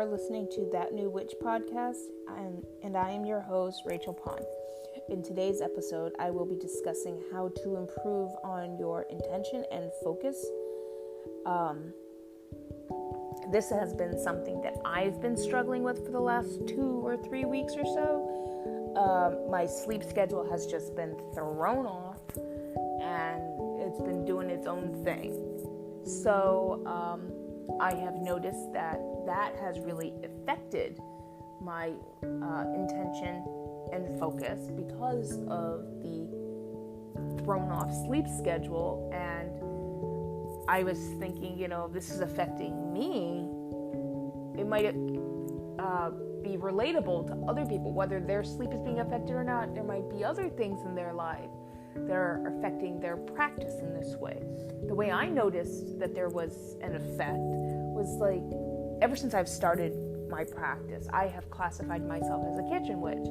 are listening to That New Witch podcast, and I am your host, Rachel Pond. In today's episode, I will be discussing how to improve on your intention and focus. This has been something that I've been struggling with for the last 2 or 3 weeks or so. My sleep schedule has just been thrown off, and it's been doing its own thing. So, I have noticed that has really affected my intention and focus because of the thrown off sleep schedule. And I was thinking, if this is affecting me, it might be relatable to other people, whether their sleep is being affected or not. There might be other things in their life that are affecting their practice in this way. The way I noticed that there was an effect was like, ever since I've started my practice, I have classified myself as a kitchen witch.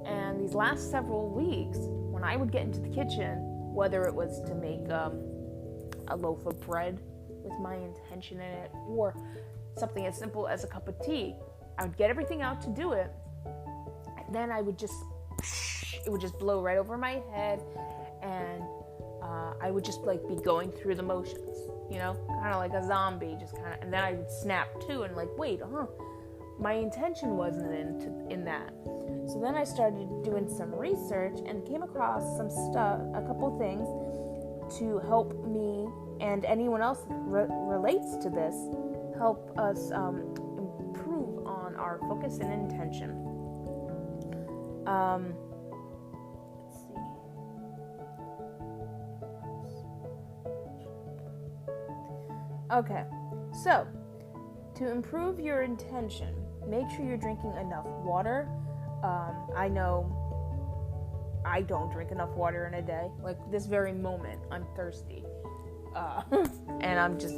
And these last several weeks, when I would get into the kitchen, whether it was to make a loaf of bread with my intention in it, or something as simple as a cup of tea, I would get everything out to do it, and then it would just blow right over my head, and I would just be going through the motions, kind of like a zombie, and then I would snap too, and wait, my intention wasn't in that. So then I started doing some research and came across some stuff, a couple things to help me and anyone else that relates to this, help us improve on our focus and intention. Let's see. Okay, so to improve your intention, make sure you're drinking enough water. I know I don't drink enough water in a day. Like this very moment, I'm thirsty. And I'm just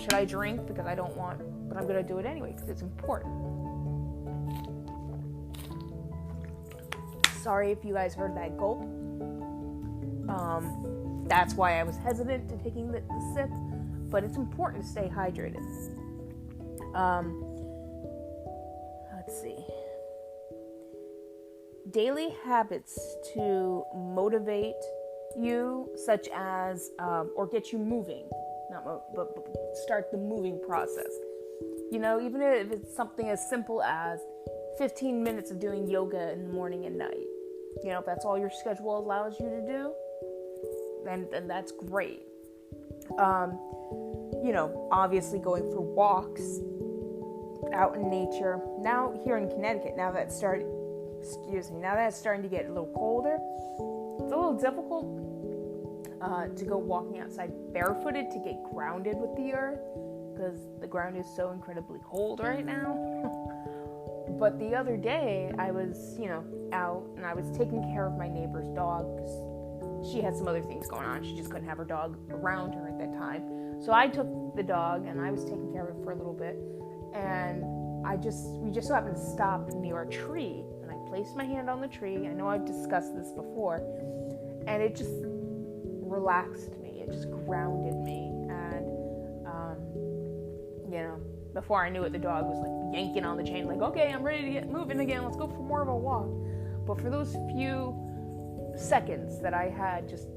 should I drink? Because I don't want, but I'm going to do it anyway because it's important. Sorry if you guys heard that gulp. That's why I was hesitant to taking the sip, but it's important to stay hydrated. Let's see. Daily habits to motivate you, such as, or get you moving, but start the moving process. Even if it's something as simple as 15 minutes of doing yoga in the morning and night. If that's all your schedule allows you to do, then that's great. Obviously going for walks out in nature. Now here in Connecticut, now that it's starting to get a little colder, it's a little difficult to go walking outside barefooted to get grounded with the earth because the ground is so incredibly cold right now. But the other day I was, out and I was taking care of my neighbor's dog because she had some other things going on. She just couldn't have her dog around her at that time. So I took the dog and I was taking care of it for a little bit. And we just so happened to stop near a tree. And I placed my hand on the tree. I know I've discussed this before. And it just relaxed me. It just grounded me. And, before I knew it, the dog was yanking on the chain. Okay, I'm ready to get moving again. Let's go for more of a walk. But for those few seconds that I had just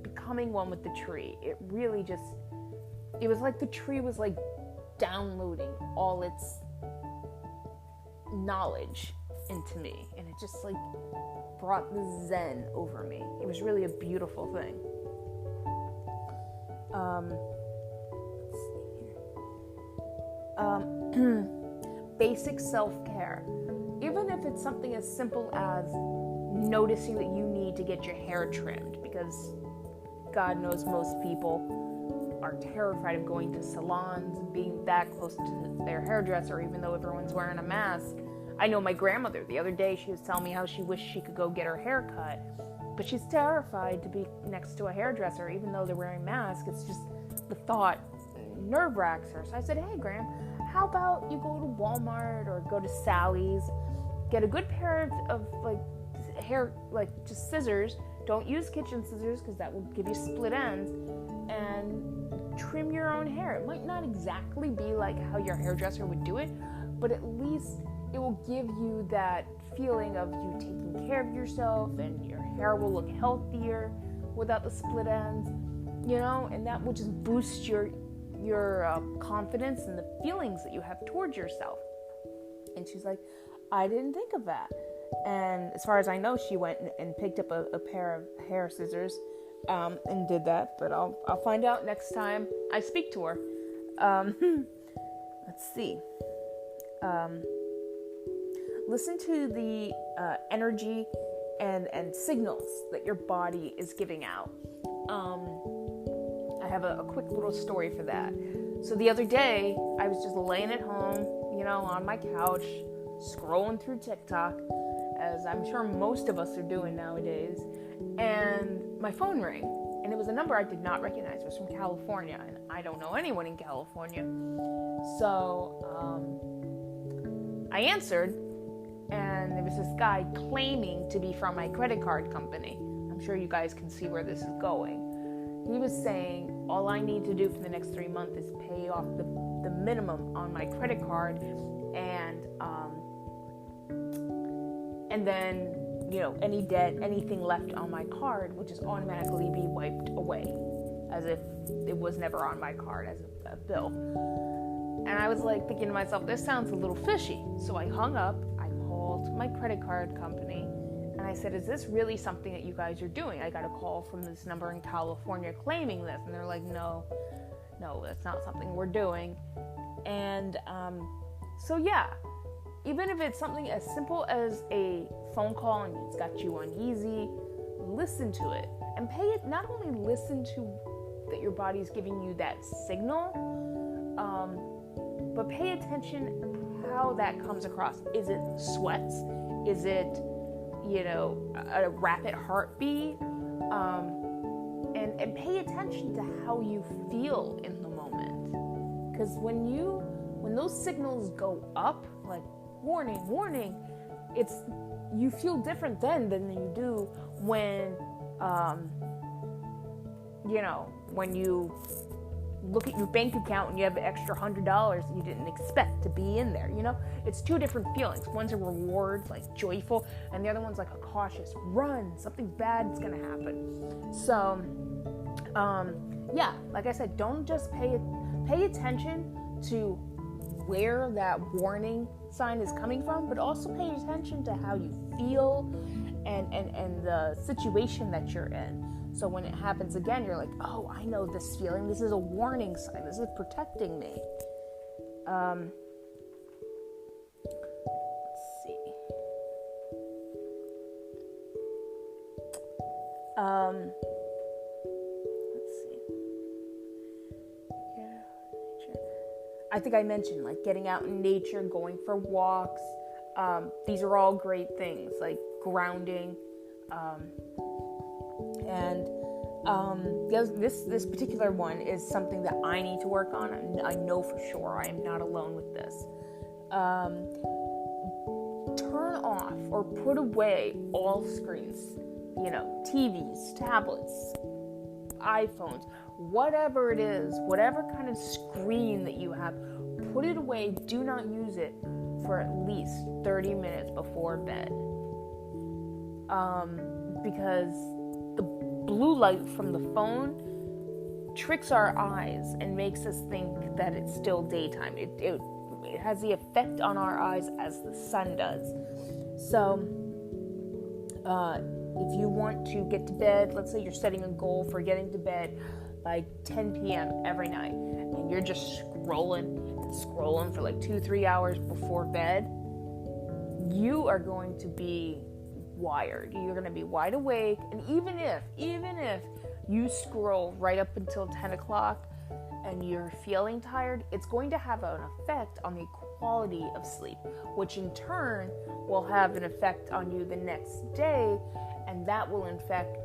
becoming one with the tree, it really it was like the tree was downloading all its knowledge into me, and it just brought the zen over me. It was really a beautiful thing. Let's see here. Basic self-care. Even if it's something as simple as noticing that you need to get your hair trimmed, because God knows most people are terrified of going to salons and being that close to their hairdresser, even though everyone's wearing a mask. I know my grandmother, the other day, she was telling me how she wished she could go get her hair cut, but she's terrified to be next to a hairdresser, even though they're wearing masks. It's just the thought nerve-wracks her. So I said, hey, Gram, how about you go to Walmart or go to Sally's, get a good pair of hair, just scissors, Don't use kitchen scissors because that will give you split ends. And trim your own hair. It might not exactly be like how your hairdresser would do it, but at least it will give you that feeling of you taking care of yourself, and your hair will look healthier without the split ends, and that will just boost your confidence and the feelings that you have towards yourself. And she's like, I didn't think of that. And as far as I know, she went and picked up a pair of hair scissors and did that. But I'll find out next time I speak to her. Let's see. Listen to the energy and signals that your body is giving out. I have a quick little story for that. So the other day, I was just laying at home, on my couch, scrolling through TikTok, as I'm sure most of us are doing nowadays, and my phone rang, and it was a number I did not recognize. It was from California, and I don't know anyone in California. So I answered, and there was this guy claiming to be from my credit card company. I'm sure you guys can see where this is going. He was saying, all I need to do for the next 3 months is pay off the minimum on my credit card, and then, any debt, anything left on my card would just automatically be wiped away, as if it was never on my card as a bill. And I was like thinking to myself, this sounds a little fishy. So I hung up, I called my credit card company, and I said, is this really something that you guys are doing? I got a call from this number in California claiming this. And they're like, no, that's not something we're doing. And so yeah, even if it's something as simple as a phone call and it's got you uneasy, listen to it. And not only listen to that your body's giving you that signal, but pay attention how that comes across. Is it sweats? Is it, a rapid heartbeat? And pay attention to how you feel in the moment. Because when those signals go up, like warning, you feel different then than you do when you look at your bank account and you have an extra $100 you didn't expect to be in there. It's two different feelings. One's a reward, like joyful, and the other one's like a cautious run. Something bad's gonna happen. So, like I said, don't just pay attention to where that warning sign is coming from, but also pay attention to how you feel and the situation that you're in. So when it happens again, you're like, oh, I know this feeling. This is a warning sign. This is protecting me. Let's see. Yeah, nature. I think I mentioned like getting out in nature, going for walks. These are all great things, like grounding. This particular one is something that I need to work on. I know for sure I am not alone with this. Turn off or put away all screens. TVs, tablets, iPhones, whatever it is, whatever kind of screen that you have, put it away. Do not use it for at least 30 minutes before bed. Because the blue light from the phone tricks our eyes and makes us think that it's still daytime. It has the effect on our eyes as the sun does. So, if you want to get to bed, let's say you're setting a goal for getting to bed by 10 p.m. every night, and you're just scrolling for like 2-3 hours before bed, you are going to be wired. You're going to be wide awake. And even if you scroll right up until 10 o'clock and you're feeling tired, it's going to have an effect on the quality of sleep, which in turn will have an effect on you the next day, and that will affect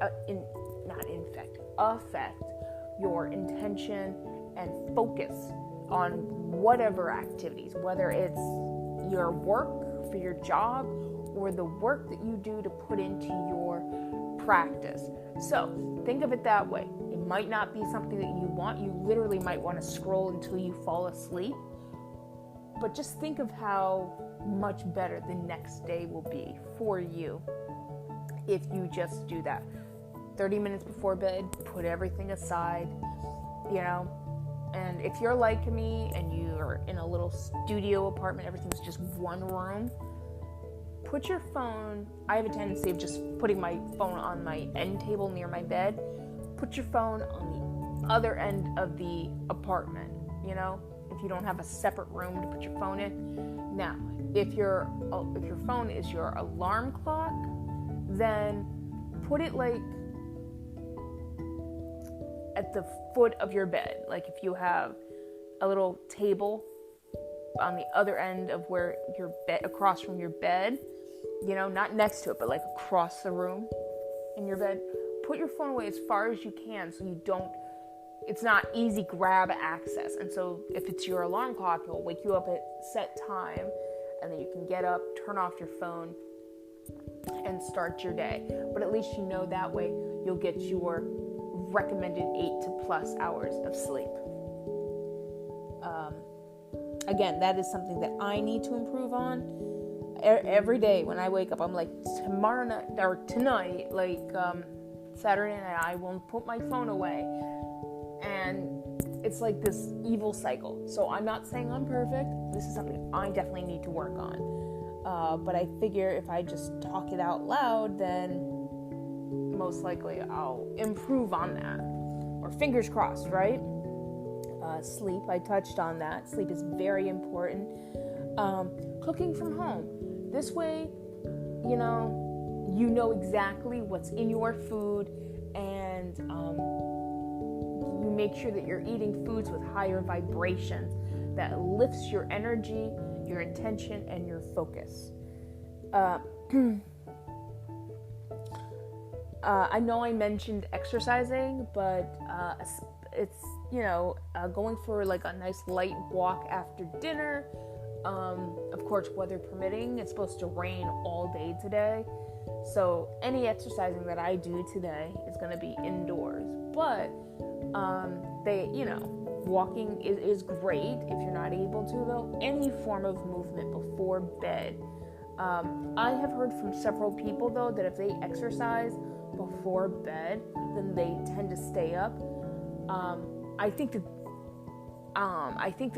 your intention and focus on whatever activities, whether it's your work for your job or the work that you do to put into your practice. So think of it that way. It might not be something that you want. You literally might want to scroll until you fall asleep. But just think of how much better the next day will be for you if you just do that. 30 minutes before bed, put everything aside, and if you're like me and you're in a little studio apartment, everything's just one room, put your phone, I have a tendency of just putting my phone on my end table near my bed. Put your phone on the other end of the apartment, if you don't have a separate room to put your phone in. Now, if your phone is your alarm clock, then put it like at the foot of your bed. Like if you have a little table on the other end of where your bed, across from your bed, not next to it, but like across the room in your bed, put your phone away as far as you can so it's not easy grab access. And so if it's your alarm clock, it'll wake you up at set time, and then you can get up, turn off your phone, and start your day. But at least that way you'll get your recommended 8 to plus hours of sleep. Again, that is something that I need to improve on. Every day when I wake up, I'm like, tonight, Saturday night, I won't put my phone away. And it's like this evil cycle. So I'm not saying I'm perfect. This is something I definitely need to work on. But I figure if I just talk it out loud, then most likely I'll improve on that. Or fingers crossed, right? Sleep, I touched on that. Sleep is very important. Cooking from home. This way, you know exactly what's in your food, and you make sure that you're eating foods with higher vibrations that lifts your energy, your intention, and your focus. I know I mentioned exercising, but it's, going for like a nice light walk after dinner. Of course, weather permitting, it's supposed to rain all day today. So any exercising that I do today is going to be indoors. But, walking is great if you're not able to, though. Any form of movement before bed. I have heard from several people, though, that if they exercise before bed, then they tend to stay up. I think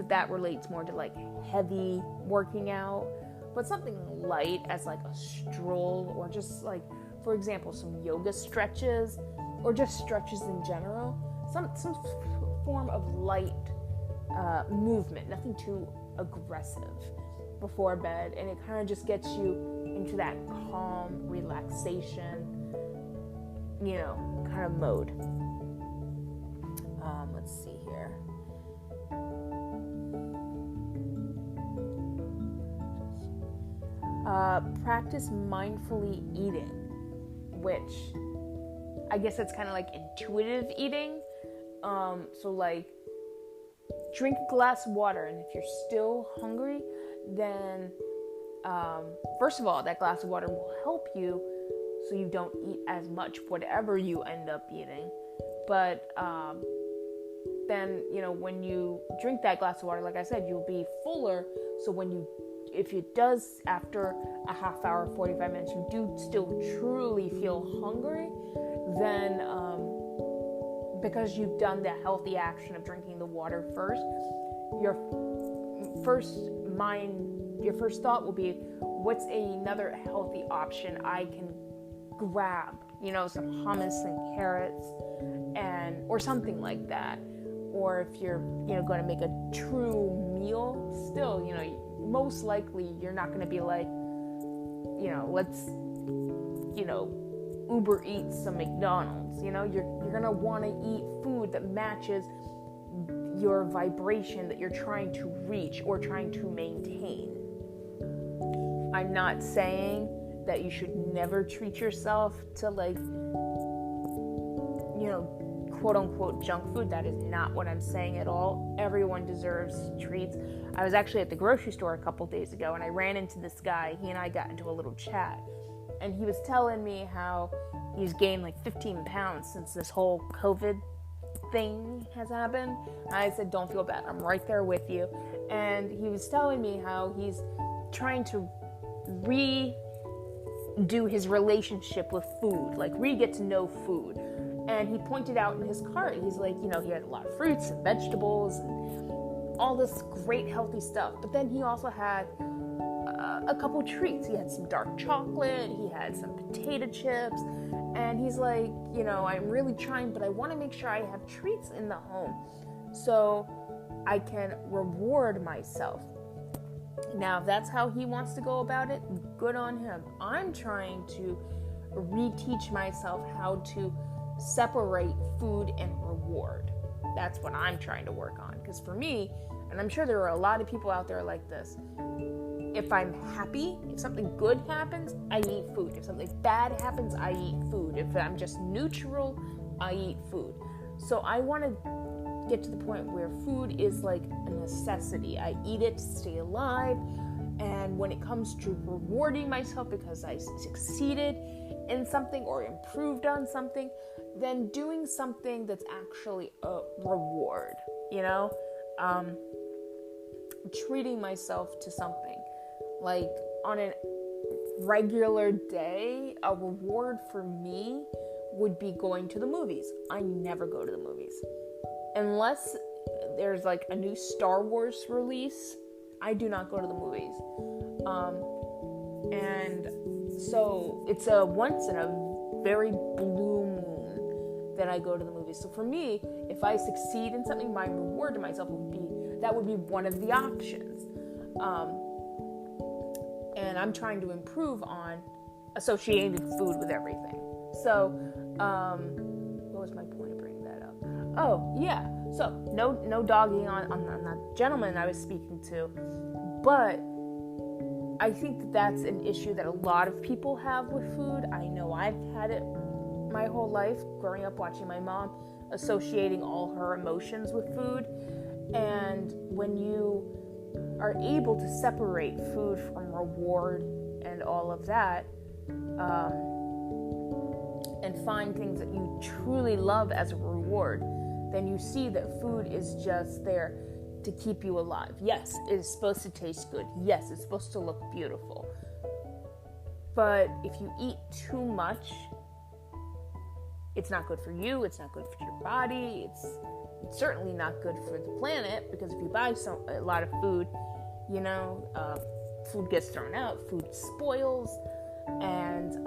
that relates more to like heavy working out, but something light as like a stroll, or just like, for example, some yoga stretches, or just stretches in general, some form of light movement, nothing too aggressive before bed, and it kind of just gets you into that calm relaxation, kind of mode. Let's see here. Practice mindfully eating, which I guess it's kind of like intuitive eating. So like, drink a glass of water, and if you're still hungry, then first of all, that glass of water will help you so you don't eat as much whatever you end up eating. But then, when you drink that glass of water, like I said, you'll be fuller. So if it does, after a half hour, 45 minutes, you do still truly feel hungry, then because you've done the healthy action of drinking the water first, your first thought will be, what's another healthy option I can grab? Some hummus and carrots, or something like that. Or if you're, going to make a true meal, still, most likely you're not going to be like, let's, Uber Eats some McDonald's. You're going to want to eat food that matches your vibration that you're trying to reach or trying to maintain. I'm not saying that you should never treat yourself to like, quote unquote junk food. That is not what I'm saying at all. Everyone deserves treats. I was actually at the grocery store a couple days ago, and I ran into this guy. He and I got into a little chat, and he was telling me how he's gained like 15 pounds since this whole COVID thing has happened. I said, don't feel bad. I'm right there with you. And he was telling me how he's trying to redo his relationship with food, like get to know food. And he pointed out in his cart, he's like, he had a lot of fruits and vegetables and all this great healthy stuff. But then he also had a couple treats. He had some dark chocolate, he had some potato chips, and he's like, I'm really trying, but I want to make sure I have treats in the home so I can reward myself. Now, if that's how he wants to go about it, good on him. I'm trying to reteach myself how to separate food and reward. That's what I'm trying to work on. Because for me, and I'm sure there are a lot of people out there like this, if I'm happy, if something good happens, I eat food. If something bad happens, I eat food. If I'm just neutral, I eat food. So I want to get to the point where food is like a necessity. I eat it to stay alive. And when it comes to rewarding myself because I succeeded in something or improved on something, then doing something that's actually a reward, treating myself to something. Like on a regular day, a reward for me would be going to the movies. I never go to the movies. Unless there's like a new Star Wars release, I do not go to the movies. And so it's a once in a very blue moon that I go to the movies. So for me, if I succeed in something, my reward to myself would be one of the options. And I'm trying to improve on associating food with everything. So, what was my point of bringing that up? Oh, yeah. So, no dogging on that gentleman I was speaking to, but I think that's an issue that a lot of people have with food. I know I've had it my whole life, growing up watching my mom associating all her emotions with food. And when you are able to separate food from reward and all of that, and find things that you truly love as a reward, then you see that food is just there to keep you alive. Yes, it is supposed to taste good. Yes, it's supposed to look beautiful. But if you eat too much, it's not good for you. It's not good for your body. It's certainly not good for the planet, because if you buy a lot of food, food gets thrown out, food spoils, and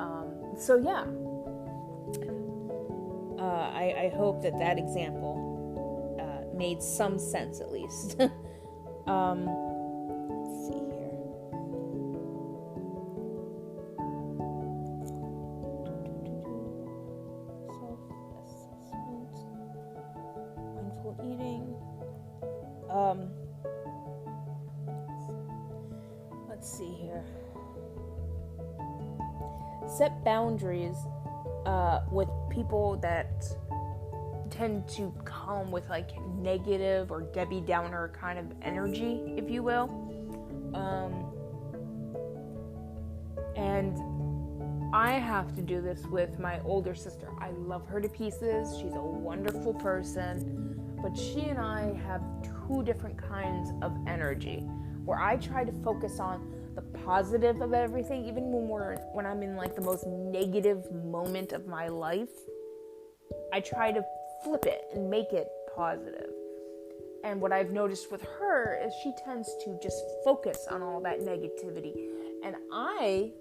so yeah. I hope that example made some sense at least. Let's see here. Self-assessment, mindful eating. Let's see here. Set boundaries with people that tend to come with like negative or Debbie Downer kind of energy, if you will. And I have to do this with my older sister. I love her to pieces. She's a wonderful person, but she and I have two different kinds of energy, where I try to focus on the positive of everything, even when I'm in like the most negative moment of my life. I try to flip it and make it positive. And what I've noticed with her is she tends to just focus on all that negativity. And I,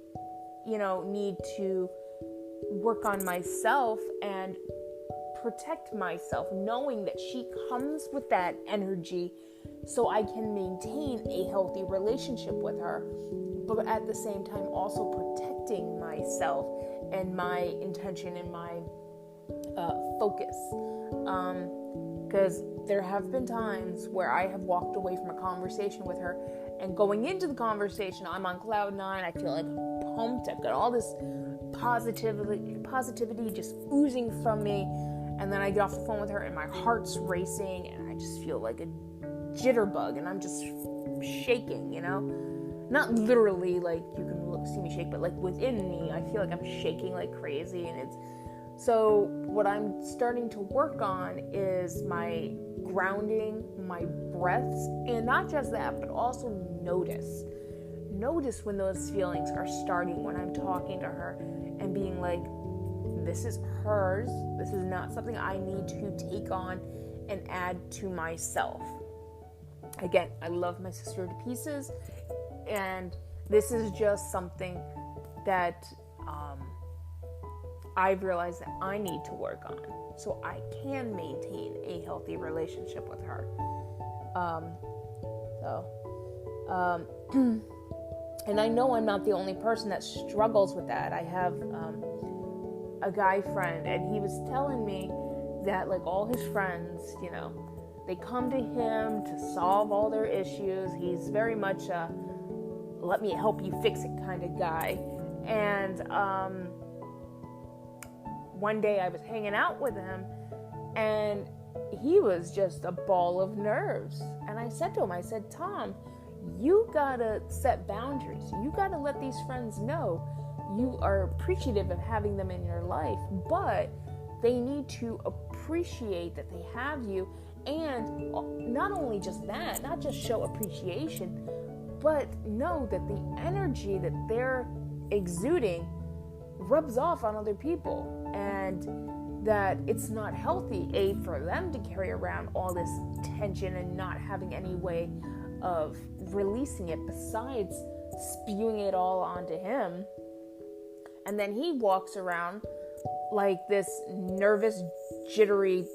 need to work on myself and protect myself, knowing that she comes with that energy so I can maintain a healthy relationship with her, but at the same time also protecting myself and my intention and my focus. Because there have been times where I have walked away from a conversation with her, and going into the conversation, I'm on cloud nine. I feel like pumped. I've got all this positivity just oozing from me. And then I get off the phone with her, and my heart's racing, and I just feel like a jitterbug, and I'm just shaking, Not literally like you can see me shake, but like within me, I feel like I'm shaking like crazy, and So what I'm starting to work on is my grounding, my breaths, and not just that, but also notice when those feelings are starting, when I'm talking to her and being like, this is hers, this is not something I need to take on and add to myself. Again, I love my sister to pieces, and this is just something that I've realized that I need to work on so I can maintain a healthy relationship with her. And I know I'm not the only person that struggles with that. I have a guy friend, and he was telling me that like all his friends, you know, they come to him to solve all their issues. He's very much a let me help you fix it kind of guy. And one day I was hanging out with him, and he was just a ball of nerves. And I said to him, I said, Tom, you gotta set boundaries. You gotta let these friends know you are appreciative of having them in your life, but they need to appreciate that they have you. And not only just that, not just show appreciation, but know that the energy that they're exuding rubs off on other people, and that it's not healthy, for them to carry around all this tension and not having any way of releasing it besides spewing it all onto him. And then he walks around like this nervous, jittery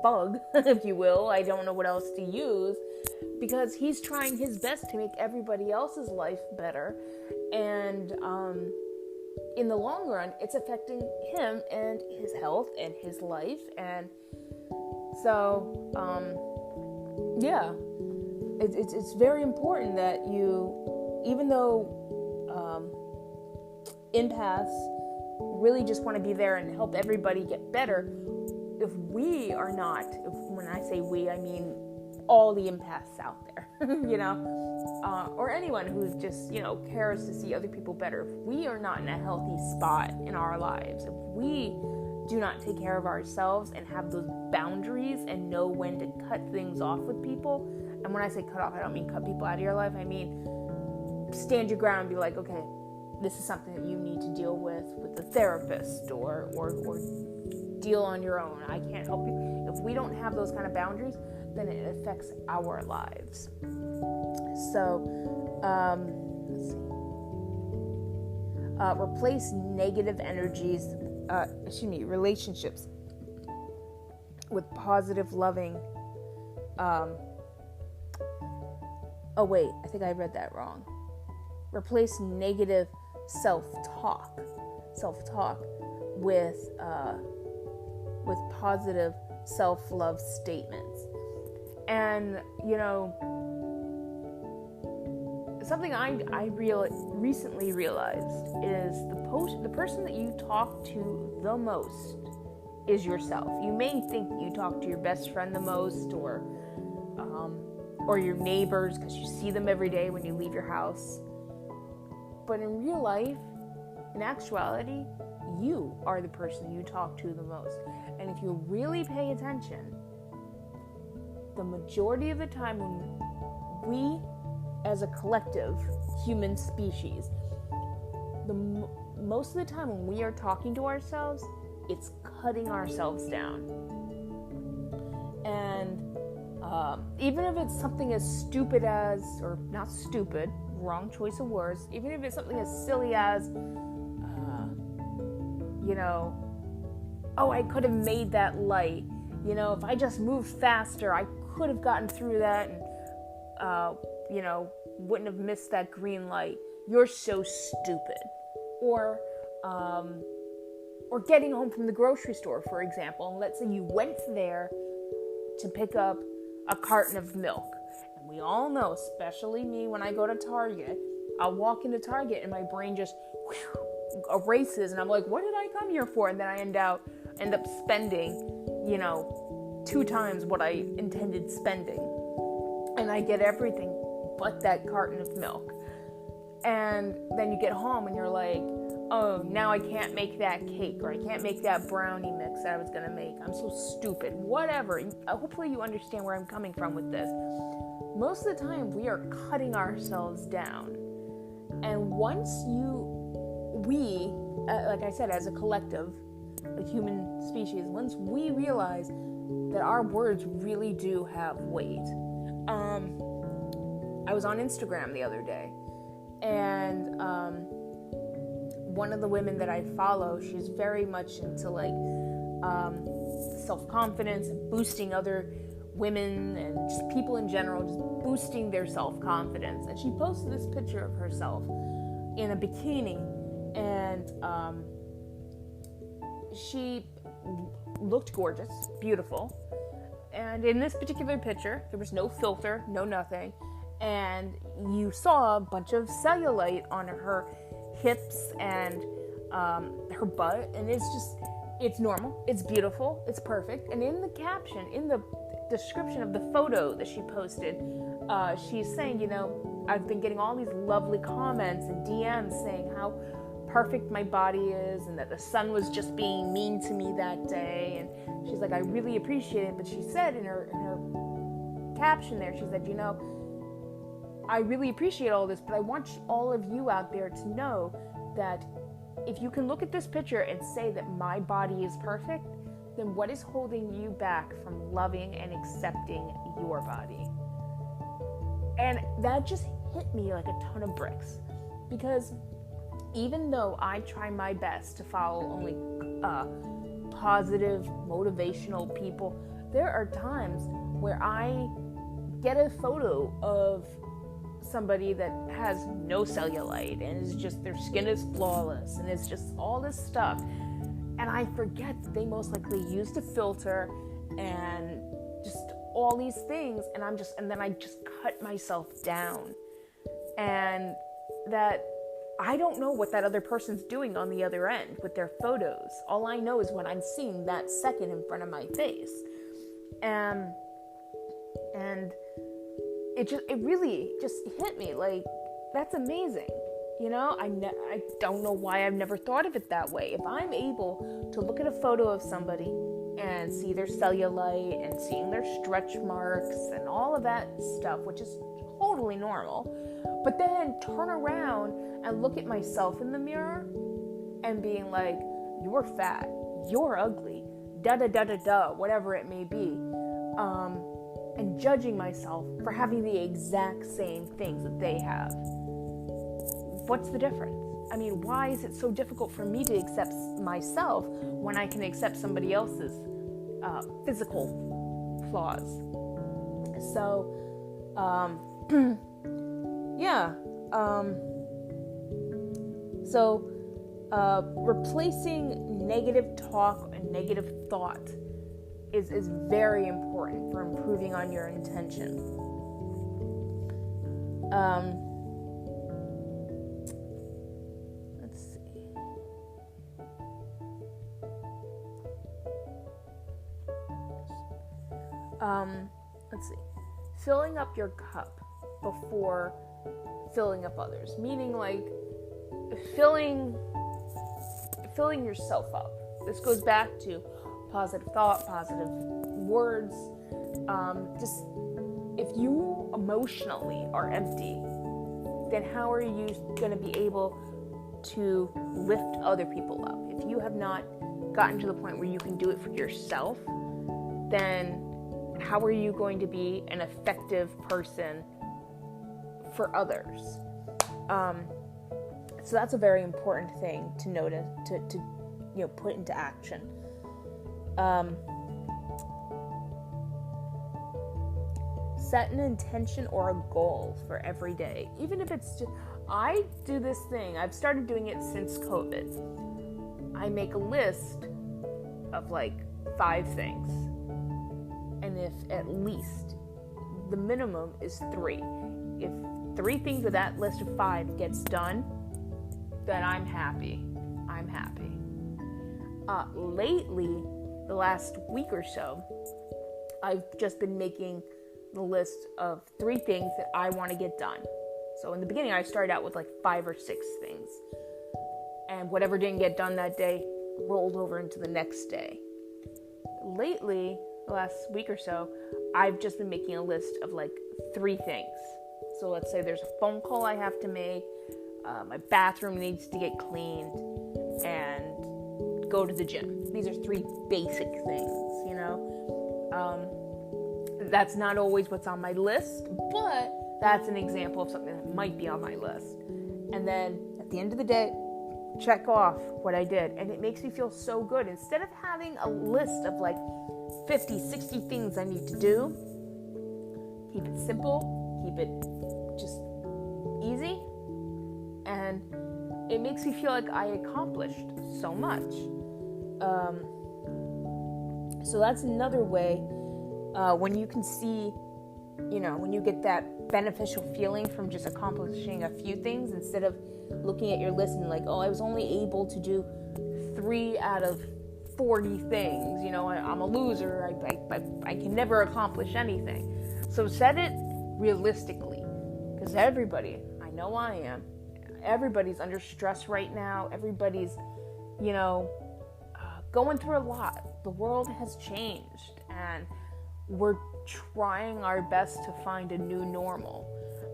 bug, if you will. I don't know what else to use, because he's trying his best to make everybody else's life better. And in the long run, it's affecting him and his health and his life. And so, it's very important that you, even though empaths really just want to be there and help everybody get better, if we are not, when I say we, I mean all the empaths out there, you know, or anyone who just, you know, cares to see other people better. If we are not in a healthy spot in our lives, if we do not take care of ourselves and have those boundaries and know when to cut things off with people, and when I say cut off, I don't mean cut people out of your life, I mean stand your ground and be like, okay, this is something that you need to deal with a therapist or deal on your own. I can't help you. If we don't have those kind of boundaries, then it affects our lives. So, let's see. Replace negative energies, relationships with positive, loving. Oh wait, I think I read that wrong. Replace negative self-talk with positive self-love statements. And, you know, something I recently realized is the person that you talk to the most is yourself. You may think you talk to your best friend the most, or your neighbors because you see them every day when you leave your house. But in real life, in actuality, you are the person you talk to the most. And if you really pay attention, the majority of the time when we, as a collective human species, most of the time when we are talking to ourselves, it's cutting ourselves down. And even if it's something as stupid as, or not stupid, wrong choice of words, even if it's something as silly as, you know, oh, I could have made that light. You know, if I just moved faster, I could have gotten through that and, you know, wouldn't have missed that green light. You're so stupid. Or getting home from the grocery store, for example, and let's say you went there to pick up a carton of milk. And we all know, especially me, when I go to Target, I'll walk into Target and my brain just erases, and I'm like, what did I come here for? And then I end up spending, you know, 2 times what I intended spending. And I get everything but that carton of milk. And then you get home and you're like, oh, now I can't make that cake, or I can't make that brownie mix that I was gonna make. I'm so stupid. Whatever. Hopefully you understand where I'm coming from with this. Most of the time, we are cutting ourselves down. And once we, like I said, as a collective, a human species, once we realize that our words really do have weight. I was on Instagram the other day, and one of the women that I follow, she's very much into like self-confidence and boosting other women and just people in general, just boosting their self-confidence. And she posted this picture of herself in a bikini, and she looked gorgeous, beautiful. And in this particular picture, there was no filter, no nothing, and you saw a bunch of cellulite on her hips and her butt, and it's normal, it's beautiful, it's perfect. And in the caption, in the description of the photo that she posted, she's saying, I've been getting all these lovely comments and DMs saying how perfect my body is, and that the sun was just being mean to me that day. And she's like, I really appreciate it. But she said in her caption there, she said, I really appreciate all this, but I want all of you out there to know that if you can look at this picture and say that my body is perfect, then what is holding you back from loving and accepting your body? And that just hit me like a ton of bricks, because even though I try my best to follow only positive, motivational people, there are times where I get a photo of somebody that has no cellulite and is just, their skin is flawless and it's just all this stuff, and I forget that they most likely used a filter and just all these things, and then I just cut myself down, and that I don't know what that other person's doing on the other end with their photos. All I know is what I'm seeing that second in front of my face. And it really just hit me like, that's amazing. I don't know why I've never thought of it that way. If I'm able to look at a photo of somebody and see their cellulite and seeing their stretch marks and all of that stuff, which is totally normal, but then turn around and look at myself in the mirror and being like, you're fat, you're ugly, da-da-da-da-da, whatever it may be, and judging myself for having the exact same things that they have. What's the difference? I mean, why is it so difficult for me to accept myself when I can accept somebody else's physical flaws? So, yeah. Replacing negative talk and negative thought is very important for improving on your intention. Let's see. Filling up your cup before filling up others, meaning like filling yourself up. This goes back to positive thought, positive words. Just if you emotionally are empty, then how are you going to be able to lift other people up? If you have not gotten to the point where you can do it for yourself, then how are you going to be an effective person for others? So that's a very important thing to notice, to put into action. Set an intention or a goal for every day. Even if it's just, I do this thing, I've started doing it since COVID. I make a list of like 5 things. And if at least the minimum is 3. If 3 things of that list of 5 gets done, then I'm happy. Lately, the last week or so, I've just been making the list of 3 things that I want to get done. So in the beginning, I started out with like 5 or 6 things. and whatever didn't get done that day rolled over into the next day. Lately, the last week or so, I've just been making a list of like 3 things. So let's say there's a phone call I have to make, my bathroom needs to get cleaned, and go to the gym. These are 3 basic things, you know. That's not always what's on my list, but that's an example of something that might be on my list. And then at the end of the day, check off what I did, and it makes me feel so good. Instead of having a list of like 50, 60 things I need to do, keep it simple, keep it just easy, and it makes me feel like I accomplished so much. So that's another way, when you can see, you know, when you get that beneficial feeling from just accomplishing a few things, instead of looking at your list and like, oh, I was only able to do 3 out of 40 things, you know, I'm a loser, I can never accomplish anything. So set it realistically, because everybody, I know I am, everybody's under stress right now, everybody's, you know, going through a lot. The world has changed, and we're trying our best to find a new normal.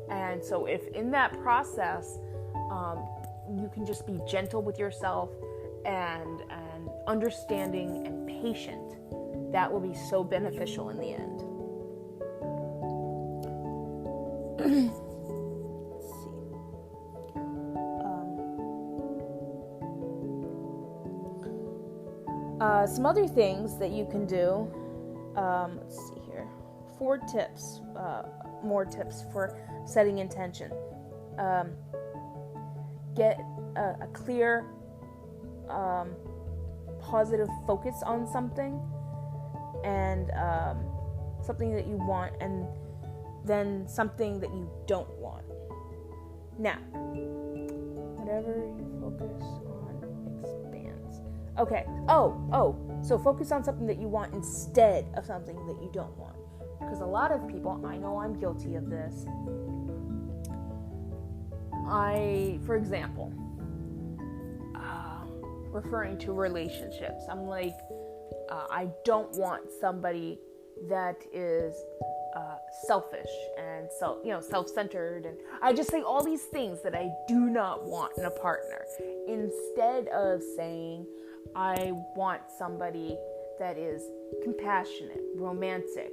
And so if in that process, you can just be gentle with yourself and understanding and patient, that will be so beneficial in the end. Let's see. Some other things that you can do, let's see here, 4 tips, more tips for setting intention. Get a clear, positive focus on something, and something that you want, and then something that you don't want. Now, whatever you focus on expands. Okay. So focus on something that you want instead of something that you don't want. Because a lot of people, I know I'm guilty of this. For example, referring to relationships, I'm like, I don't want somebody that is selfish and self-centered, and I just say all these things that I do not want in a partner, instead of saying I want somebody that is compassionate, romantic,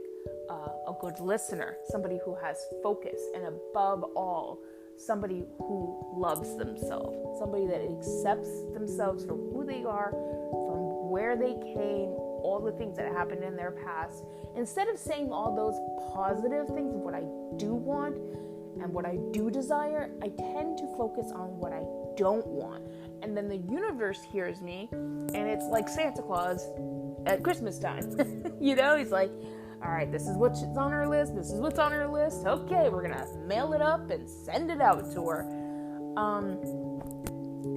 a good listener, somebody who has focus, and above all, somebody who loves themselves, somebody that accepts themselves for who they are, from where they came, all the things that happened in their past. Instead of saying all those positive things of what I do want and what I do desire, I tend to focus on what I don't want. And then the universe hears me, and it's like Santa Claus at Christmas time. You know, he's like, all right, this is what's on her list. This is what's on her list. Okay, we're going to mail it up and send it out to her.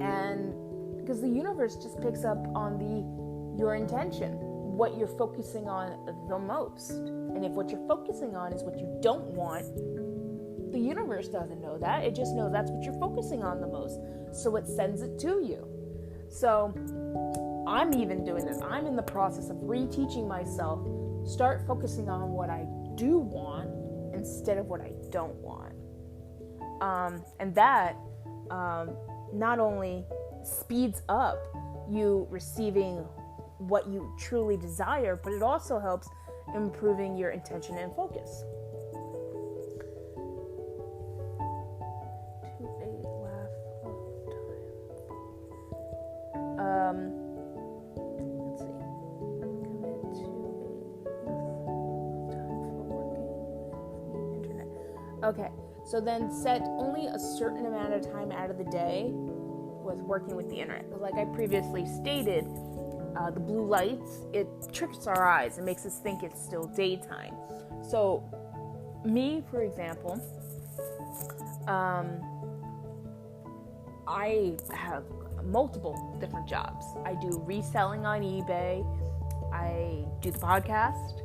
And because the universe just picks up on your intention, what you're focusing on the most. And if what you're focusing on is what you don't want, the universe doesn't know that. It just knows that's what you're focusing on the most. So it sends it to you. So I'm even doing this. I'm in the process of reteaching myself. Start focusing on what I do want instead of what I don't want. And that not only speeds up you receiving what you truly desire, but it also helps improving your intention and focus. Let's see. Commit to a time for working the internet. Okay, so then set only a certain amount of time out of the day with working with the internet. Like I previously stated, the blue lights, it tricks our eyes and makes us think it's still daytime. So me, for example, I have multiple different jobs. I do reselling on eBay. I do the podcast,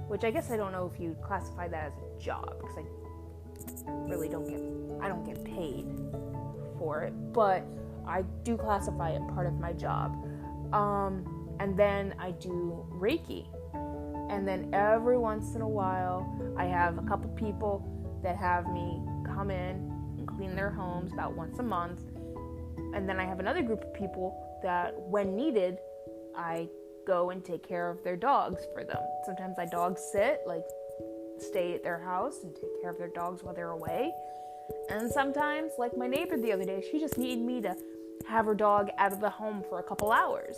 which I guess I don't know if you classify that as a job, because I really don't get paid for it. But I do classify it part of my job. And then I do Reiki. And then every once in a while, I have a couple people that have me come in and clean their homes about once a month. And then I have another group of people that, when needed, I go and take care of their dogs for them. Sometimes I dog sit, like stay at their house and take care of their dogs while they're away. And sometimes, like my neighbor the other day, she just needed me to have her dog out of the home for a couple hours.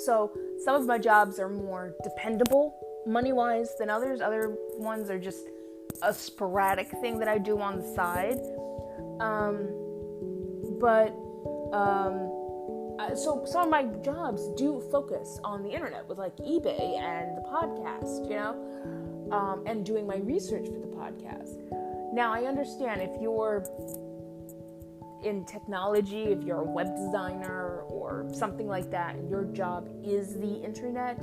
So some of my jobs are more dependable money-wise than others. Other ones are just a sporadic thing that I do on the side. So some of my jobs do focus on the internet with like eBay and the podcast, and doing my research for the podcast. Now, I understand if you're in technology, if you're a web designer or something like that, and your job is the internet,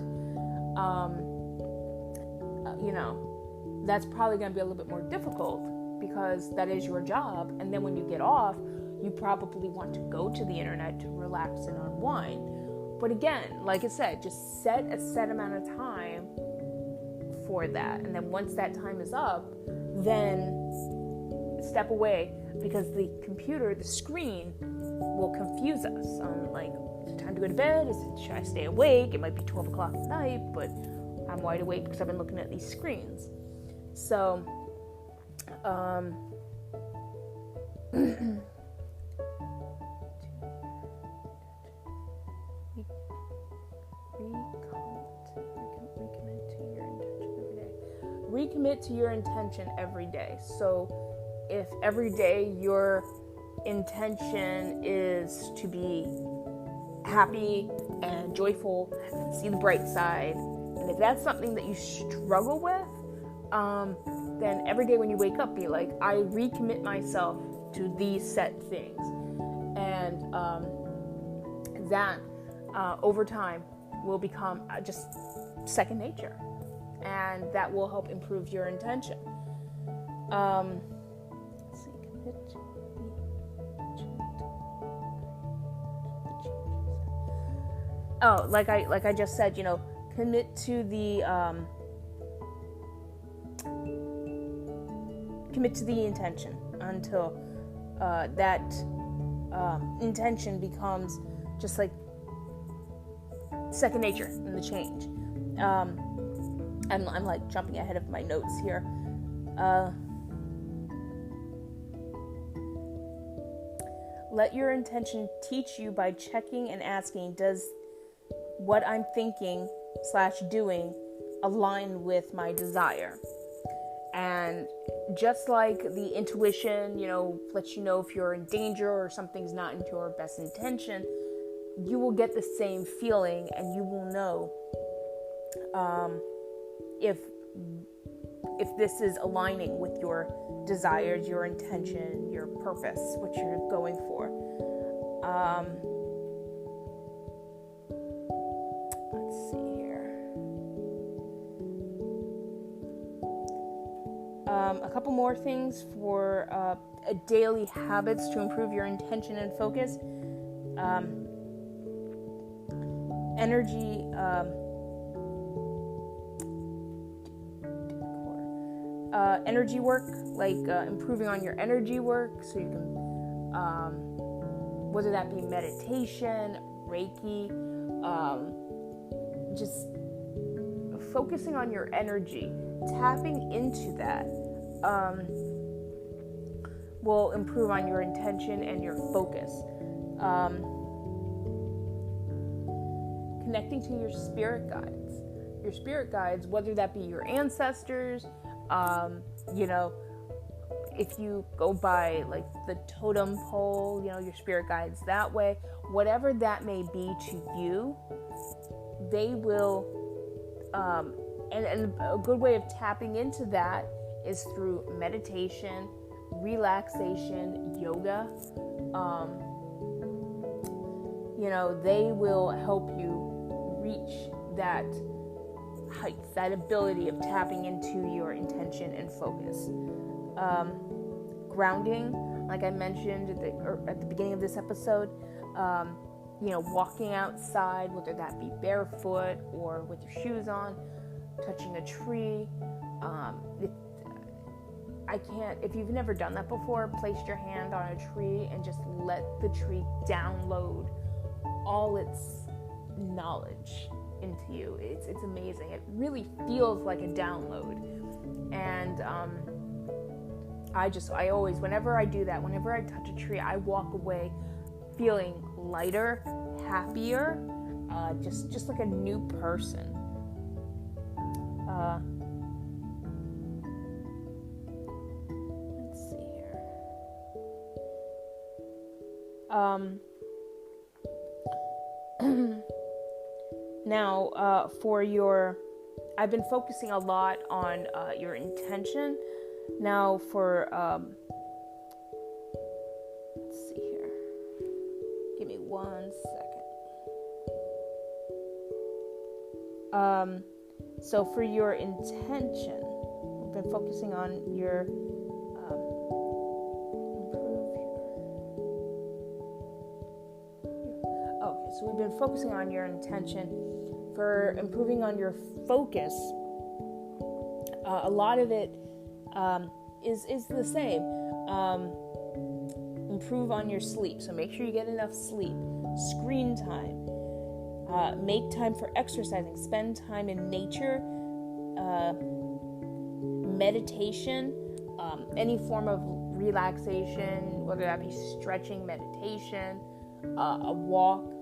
that's probably going to be a little bit more difficult because that is your job. And then when you get off, you probably want to go to the internet to relax and unwind. But again, like I said, just set a set amount of time for that. And then once that time is up, then step away, because the computer, the screen, will confuse us on like, is it time to go to bed? Should I stay awake? It might be 12 o'clock at night, but I'm wide awake because I've been looking at these screens. So, recommit to your intention every day. So if every day your intention is to be happy and joyful and see the bright side, and if that's something that you struggle with, then every day when you wake up, be like, I recommit myself to these set things. And that over time will become just second nature. And that will help improve your intention. Let's see, commit to like I just said, commit to the intention until that intention becomes just like second nature in the change. I'm like jumping ahead of my notes here. Let your intention teach you by checking and asking, does what I'm thinking / doing align with my desire? And just like the intuition, lets you know if you're in danger or something's not in your best intention, you will get the same feeling, and you will know if this is aligning with your desires, your intention, your purpose, what you're going for. Let's see here. A couple more things for daily habits to improve your intention and focus. Energy work, like improving on your energy work, so you can, whether that be meditation, Reiki, just focusing on your energy, tapping into that, will improve on your intention and your focus. Connecting to your spirit guides. Your spirit guides, whether that be your ancestors, if you go by like the totem pole, your spirit guides that way, whatever that may be to you, they will, and a good way of tapping into that is through meditation, relaxation, yoga. They will help you reach that height, that ability of tapping into your intention and focus. Grounding, like I mentioned at the beginning of this episode, walking outside, whether that be barefoot or with your shoes on, touching a tree. If you've never done that before, place your hand on a tree and just let the tree download all its knowledge into you. It's amazing. It really feels like a download. And I always, whenever I do that, whenever I touch a tree, I walk away feeling lighter, happier, just like a new person. Let's see here. Now, I've been focusing a lot on your intention. Now let's see here. Give me 1 second. So for your intention, we've been focusing on your so we've been focusing on your intention for improving on your focus. A lot of it is the same. Improve on your sleep. So make sure you get enough sleep. Screen time. Make time for exercising. Spend time in nature. Meditation. Any form of relaxation, whether that be stretching, meditation, a walk.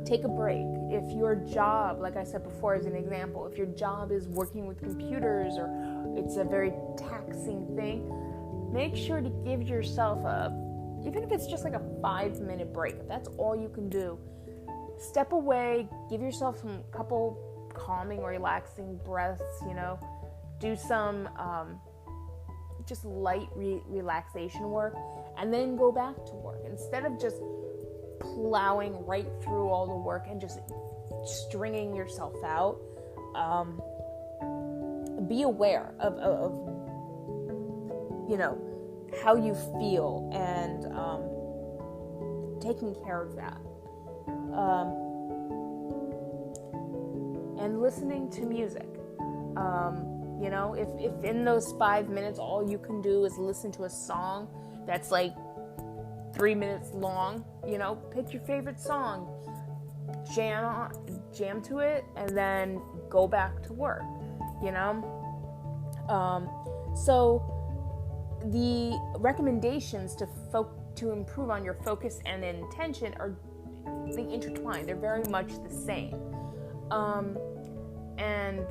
Take a break. If your job, like I said before as an example, if your job is working with computers or it's a very taxing thing, make sure to give yourself even if it's just like a 5-minute break, if that's all you can do, step away, give yourself some couple calming or relaxing breaths, do some just light relaxation work, and then go back to work instead of just plowing right through all the work and just stringing yourself out. Be aware of how you feel and taking care of that. And listening to music. If in those 5 minutes all you can do is listen to a song that's like 3 minutes long, pick your favorite song, jam to it, and then go back to work, So the recommendations to improve on your focus and intention they intertwine. They're very much the same. And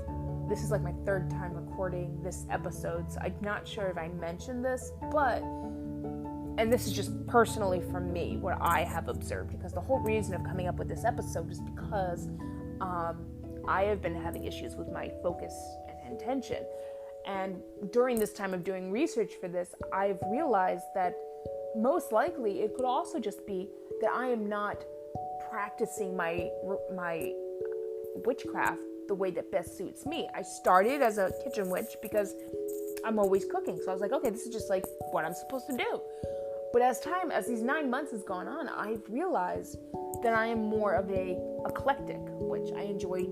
this is like my 3rd time recording this episode, so I'm not sure if I mentioned this, and this is just personally from me, what I have observed, because the whole reason of coming up with this episode is because I have been having issues with my focus and intention. And during this time of doing research for this, I've realized that most likely it could also just be that I am not practicing my witchcraft the way that best suits me. I started as a kitchen witch because I'm always cooking. So I was like, okay, this is just like what I'm supposed to do. But as these 9 months has gone on, I've realized that I am more of a eclectic witch. I enjoy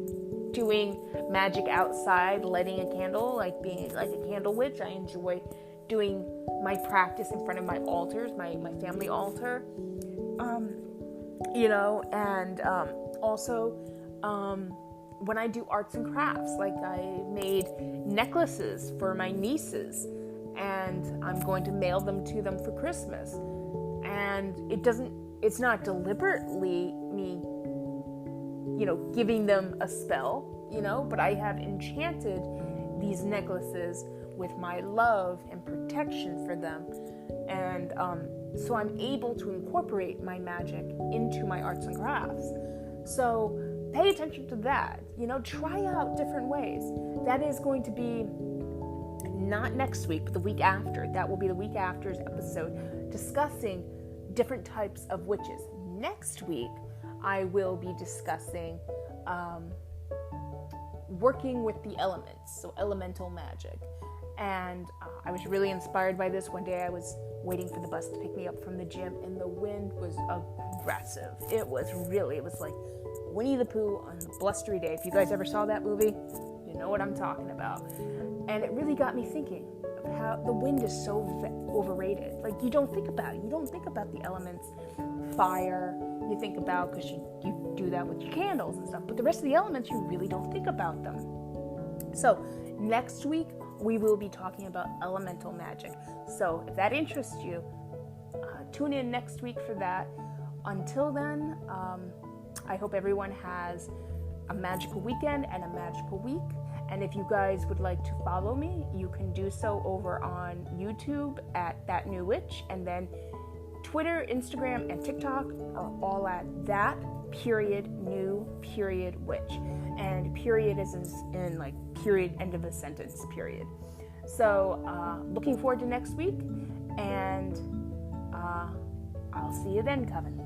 doing magic outside, lighting a candle, like being like a candle witch. I enjoy doing my practice in front of my altars, my family altar, also when I do arts and crafts, like I made necklaces for my nieces, and I'm going to mail them to them for Christmas. And it's not deliberately me, giving them a spell, but I have enchanted these necklaces with my love and protection for them. And so I'm able to incorporate my magic into my arts and crafts. So pay attention to that. Try out different ways. That is going to be not next week, but the week after. That will be the week after's episode, discussing different types of witches. Next week, I will be discussing working with the elements, so elemental magic. And I was really inspired by this. One day I was waiting for the bus to pick me up from the gym, and the wind was aggressive. It was like Winnie the Pooh on a blustery day. If you guys ever saw that movie, you know what I'm talking about. And it really got me thinking of how the wind is so overrated. Like, you don't think about it. You don't think about the elements. Fire, you think about because you do that with your candles and stuff. But the rest of the elements, you really don't think about them. So next week, we will be talking about elemental magic. So if that interests you, tune in next week for that. Until then, I hope everyone has a magical weekend and a magical week. And if you guys would like to follow me, you can do so over on YouTube at That New Witch, and then Twitter, Instagram, and TikTok are all at that_new_witch. And period is in like period, end of a sentence, period. So looking forward to next week, and I'll see you then, Coven.